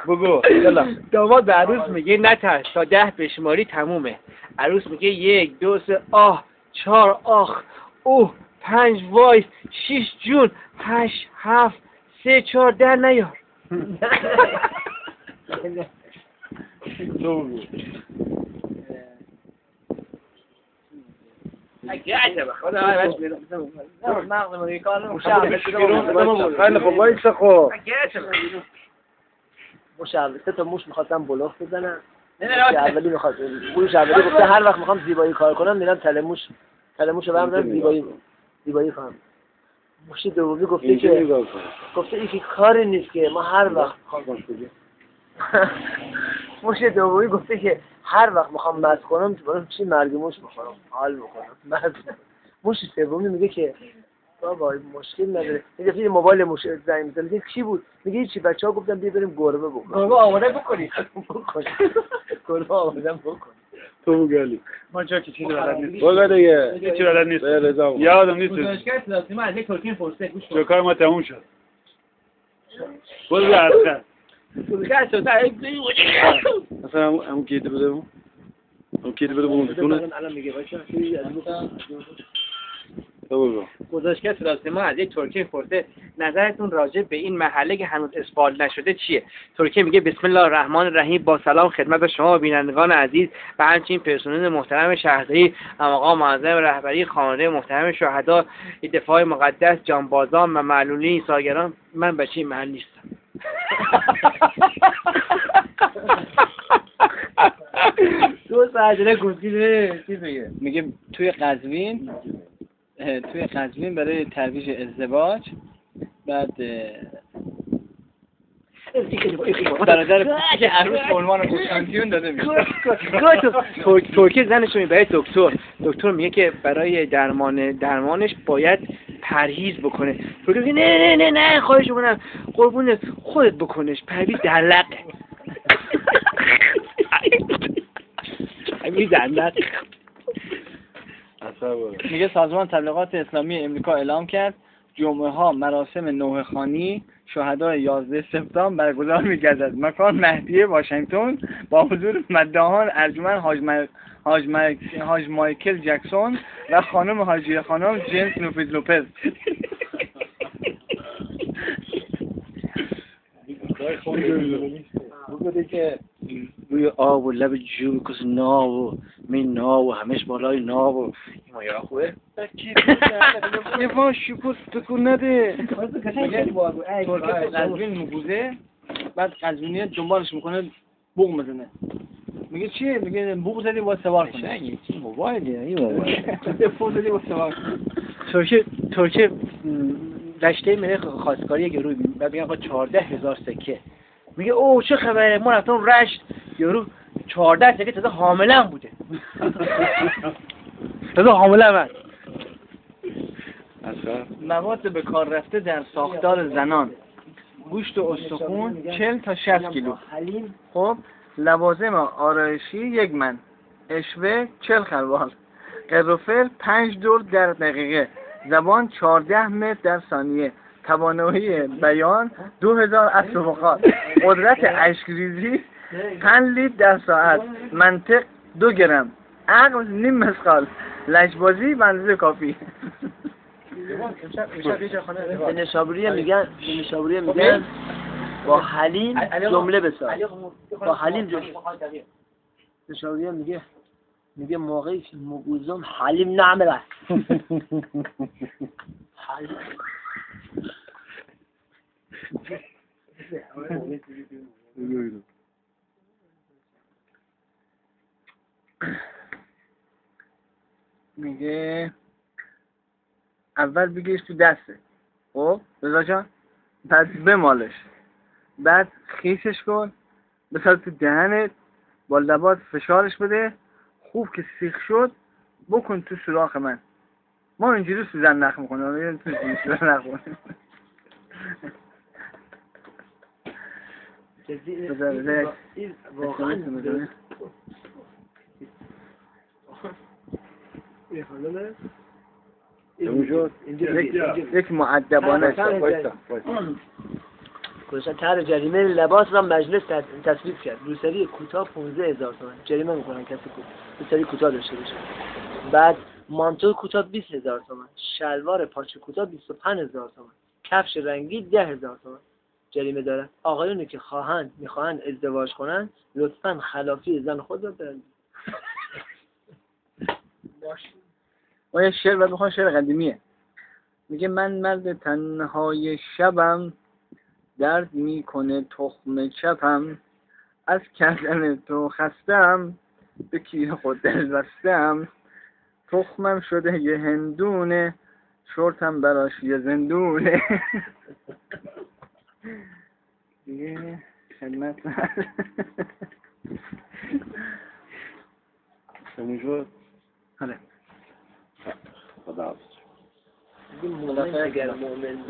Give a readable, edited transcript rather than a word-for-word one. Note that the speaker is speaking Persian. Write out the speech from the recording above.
بگو داماد به عروس میگه نترس تا 10 بشماری تمومه. عروس میگه 1 2 3 آه 4 آخ اوه 5 وای 6 جون 8 7 3 4 10 نیار. تو بگو سه تا موش میخواستم بلوخ بزنم. اولی میخواد موش اولی گفته هر وقت میخوام زیبایی کار کنم میرم تله موشو بردارم زیبایی کنم. موش دومی گفته که این کاری نیست که ما هر وقت موش دومی گفته که هر وقت میخوام مست کنم برام چی مرگ موش بخورم حال میکنم. موش سومی میگه که بابا مشکل نداره. میگه فیلم موبایل موش زنگ میزنه. میگه چی بود؟ میگه چی بچه‌ها گفتن بیا بریم گربه بکنیم. گربه آماده بکنی. گربه آماده بکن. تو بگلی ما جا که چیزی بلد نیست. بگو دیگه چیزی بلد نیست. یادم نیست. گزارشگر لازمه از یک ترکیه پرسه گوش کن. جوکار ما تموم شد. برو اصلا. مثلا همون کیت بده اون. اون کیت بده اون بتونه. الان میگه باشه. گزارشگر فلاسطین از یک ترکیه پرسه نظرتون راجع به این محله که هنوز اسفالت نشده چیه؟ ترکیه میگه بسم الله الرحمن الرحیم، با سلام خدمت شما بینندگان عزیز و همچنین پرسنل محترم شهرداری آقا معظم رهبری خانواده محترم شهدا دفاع مقدس جانبازان و معلولین سالگران. من بچه محل نیستم. دو ساعت گفتیده چی بگه؟ میگه توی قزوین برای ترویج ازدواج بعد برادر که عروس عنوان خوشانتیون داده میشه. ترکیه زنش رو میبره دکتر میگه که برای درمانش باید پرهیز بکنه. ترکیه میگه نه خواهش میکنم قربون خودت بکنش، پرهیز دلقه. میگه سازمان تبلیغات اسلامی امریکا اعلام کرد جمعه ها مراسم نوحه‌خوانی شهدای 11 سپتامبر برگزار می‌گردد. مکان مهدیه واشنگتن با حضور مداحان ارجمند حاج مایکل جکسون و خانم حاجیه خانم جنس نوفیز لوپز. بگوده که روی آب و لب جو کس ناو و می ناو و همش بالای ناو و این مایا خوبه؟ یه ما شکوست تکون نده. ترکیه قزوین میبوزه بعد قزوینیه دنبالش میکنه بوق میزنه. میگه چیه؟ میگه بوق زدی با سوار کنه. موبایلیه این موبایل. بوق زدی با سوار ترکیه رشته میره خواستگاری یارو بعد میگه آقا 14000 سکه. میگه اوه چه خبره؟ ما رفتم رشت یارو 14 سکه تازه حامله بوده. تازه حامله من. مواد به کار رفته در ساختار زنان: گوشت و استخون 40 تا 60 کیلو. خب لوازم آرایشی 1 من، اشوه 40 خروار، قرفل 5 دور در دقیقه، زبان 14 متر در ثانیه، توانایی بیان 2000 اسب بخار، قدرت اشک‌ریزی 5 لیتر در ساعت، منطق 2 گرم، عقل نیم مسقال، لجبازی به اندازه کافی. نشابوری میگن با حلیم جمله بساز. با حلیم جمله. نشابوری میگه موقعی که مگوزم حلیم نعمله. میگه اول بگیرش تو دسته، خب رضا جان، بعد بمالش، بعد خیسش کن، بسار تو دهنت، با لبات فشارش بده، خوب که سیخ شد بکن تو سوراخ من. ما اینجوری سوزن نخ میکنم، یعنی تو سوزن نخ میکنم. تموم شد؟ یک مؤدبانه گذاشتن طرح جریمه لباس را مجلس تصویب کرد. روسری کوتاه 15000 تومان جریمه میکنن کسی که روسری کوتاه داشته باشه. بعد مانتو کوتاه 20000 تومان، شلوار پاچه کوتاه 25000 تومان، کفش رنگی 10000 تومان جریمه دارن. آقایونی که میخواهند ازدواج کنن لطفاً خلافی زن خود را برن. و یه شعر بعد میخوام شعر قدیمیه. میگه من مرد تنهای شبم، درد میکنه تخم چپم، از کردن تو خستم، به کیر خود دل بستم، تخمم شده یه هندونه، شورتم براش یه زندونه. دیگه خدمت تموم شد؟ آره. خدا حافظ. این مومن اگر مومن